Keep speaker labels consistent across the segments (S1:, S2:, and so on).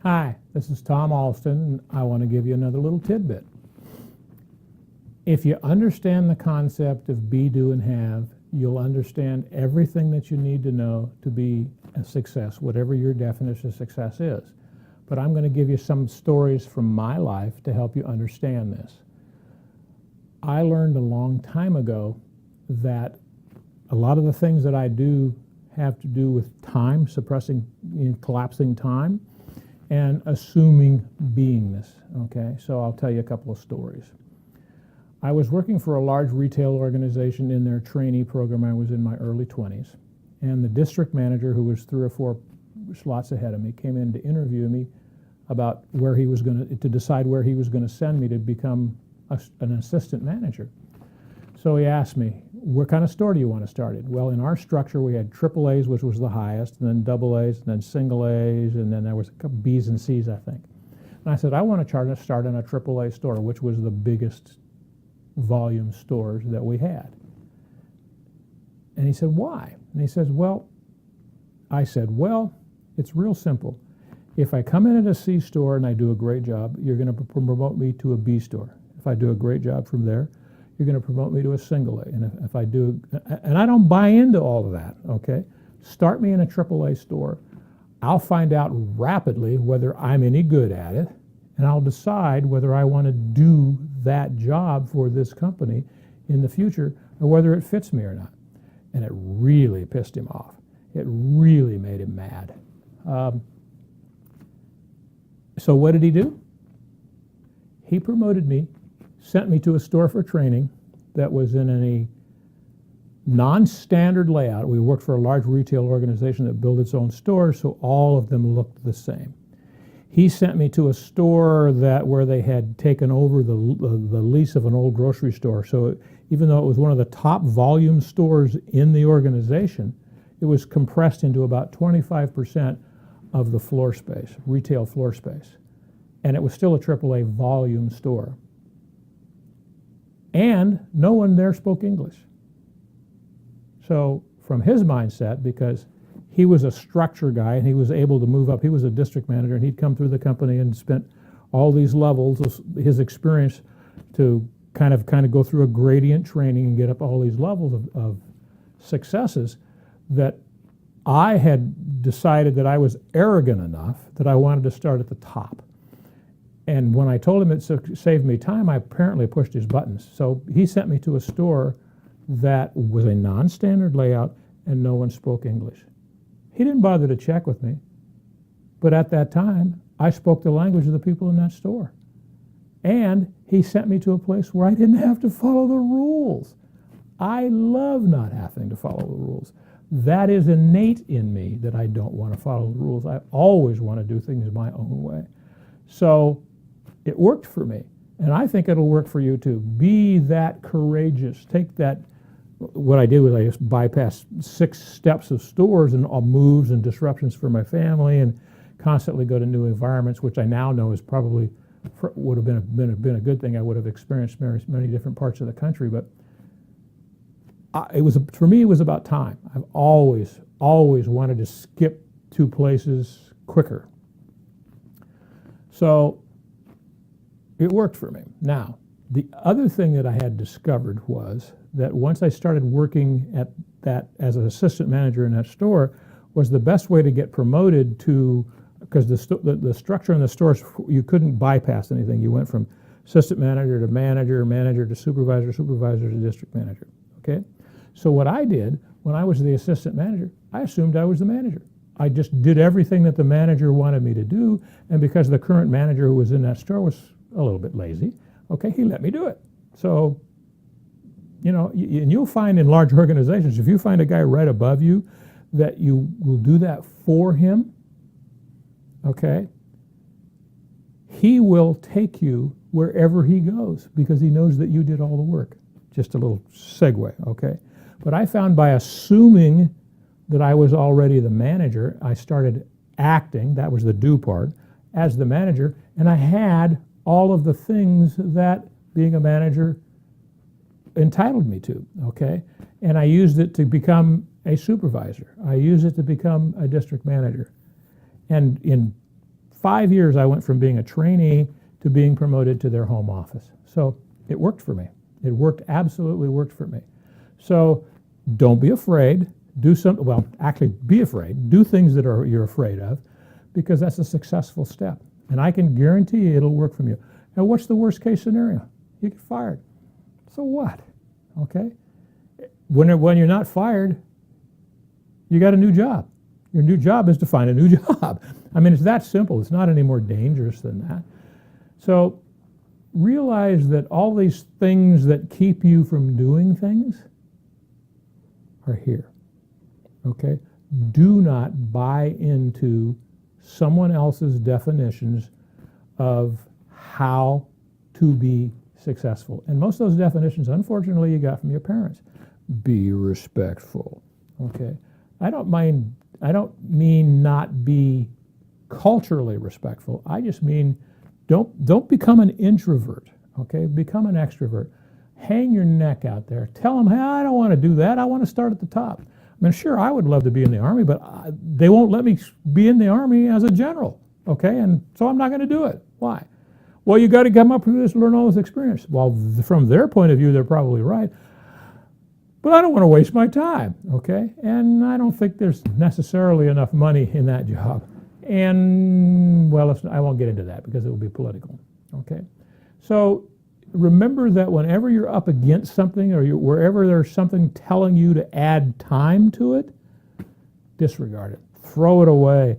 S1: Hi, this is Tom Alston. I want to give you another little tidbit. If you understand the concept of be, do, and have, you'll understand everything that you need to know to be a success, whatever your definition of success is. But I'm going to give you some stories from my life to help you understand this. I learned a long time ago that a lot of the things that I do have to do with time, collapsing time, and assuming beingness, okay? So I'll tell you a couple of stories. I was working for a large retail organization in their trainee program. I was in my early 20s, and the district manager, who was 3 or 4 slots ahead of me, came in to interview me about where he was going to decide where he was going to send me to become an assistant manager. So he asked me, what kind of store do you want to start in? Well, in our structure, we had triple A's, which was the highest, and then double A's, and then single A's, and then there was a couple B's and C's, I think. And I said, I want to start in a triple A store, which was the biggest volume stores that we had. And he said, why? And he says, well, I said, well, it's real simple. If I come in at a C store and I do a great job, you're going to promote me to a B store. If I do a great job from there, you're going to promote me to a single A. And if I do, and I don't buy into all of that, okay? Start me in a AAA store. I'll find out rapidly whether I'm any good at it, and I'll decide whether I want to do that job for this company in the future or whether it fits me or not. And it really pissed him off. It really made him mad. So what did he do? He promoted me, sent me to a store for training that was in a non-standard layout. We worked for a large retail organization that built its own stores, so all of them looked the same. He sent me to a store where they had taken over the lease of an old grocery store. So even though it was one of the top volume stores in the organization, it was compressed into about 25% of the floor space, retail floor space. And it was still a AAA volume store. And no one there spoke English. So from his mindset, because he was a structure guy and he was able to move up, he was a district manager and he'd come through the company and spent all these levels of his experience to kind of go through a gradient training and get up all these levels of successes, that I had decided that I was arrogant enough that I wanted to start at the top. And when I told him it saved me time, I apparently pushed his buttons. So he sent me to a store that was a non-standard layout and no one spoke English. He didn't bother to check with me. But at that time, I spoke the language of the people in that store. And he sent me to a place where I didn't have to follow the rules. I love not having to follow the rules. That is innate in me, that I don't want to follow the rules. I always want to do things my own way. So it worked for me, and I think it'll work for you too. Be that courageous. Take that. What I did was I just bypassed 6 steps of stores and all moves and disruptions for my family, and constantly go to new environments, which I now know is probably would have been a good thing. I would have experienced many different parts of the country, but for me it was about time. I've always wanted to skip 2 places quicker. So it worked for me. Now, the other thing that I had discovered was that once I started working at that as an assistant manager in that store, was the best way to get promoted to, because the structure in the stores, you couldn't bypass anything. You went from assistant manager to manager, manager to supervisor, supervisor to district manager, okay? So what I did when I was the assistant manager, I assumed I was the manager. I just did everything that the manager wanted me to do, and because the current manager who was in that store was a little bit lazy, okay, he let me do it. So, you know, and you'll find in large organizations, if you find a guy right above you that you will do that for him, okay, he will take you wherever he goes because he knows that you did all the work. Just a little segue, okay? But I found by assuming that I was already the manager, I started acting, that was the do part, as the manager, and I had all of the things that being a manager entitled me to, okay? And I used it to become a supervisor. I used it to become a district manager. And in 5 years I went from being a trainee to being promoted to their home office. So it worked for me. It worked, absolutely worked for me. So don't be afraid. Do something, well, actually be afraid. Do things that you're afraid of, because that's a successful step. And I can guarantee you it'll work for you. Now, what's the worst case scenario? You get fired. So what? Okay? When you're not fired, you got a new job. Your new job is to find a new job. I mean, it's that simple. It's not any more dangerous than that. So realize that all these things that keep you from doing things are here. Okay? Do not buy into someone else's definitions of how to be successful. And most of those definitions, unfortunately, you got from your parents. Be respectful. Okay? I don't mean not be culturally respectful. I just mean don't become an introvert. Okay? Become an extrovert. Hang your neck out there. Tell them, hey, I don't want to do that. I want to start at the top. I mean, sure, I would love to be in the Army, but they won't let me be in the Army as a general, okay? And so I'm not going to do it. Why? Well, you got to come up with this, learn all this experience. Well, from their point of view, they're probably right. But I don't want to waste my time, okay? And I don't think there's necessarily enough money in that job. And, well, I won't get into that because it will be political, okay? So remember that whenever you're up against something or wherever there's something telling you to add time to it, disregard it. Throw it away.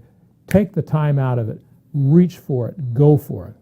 S1: Take the time out of it. Reach for it. Go for it.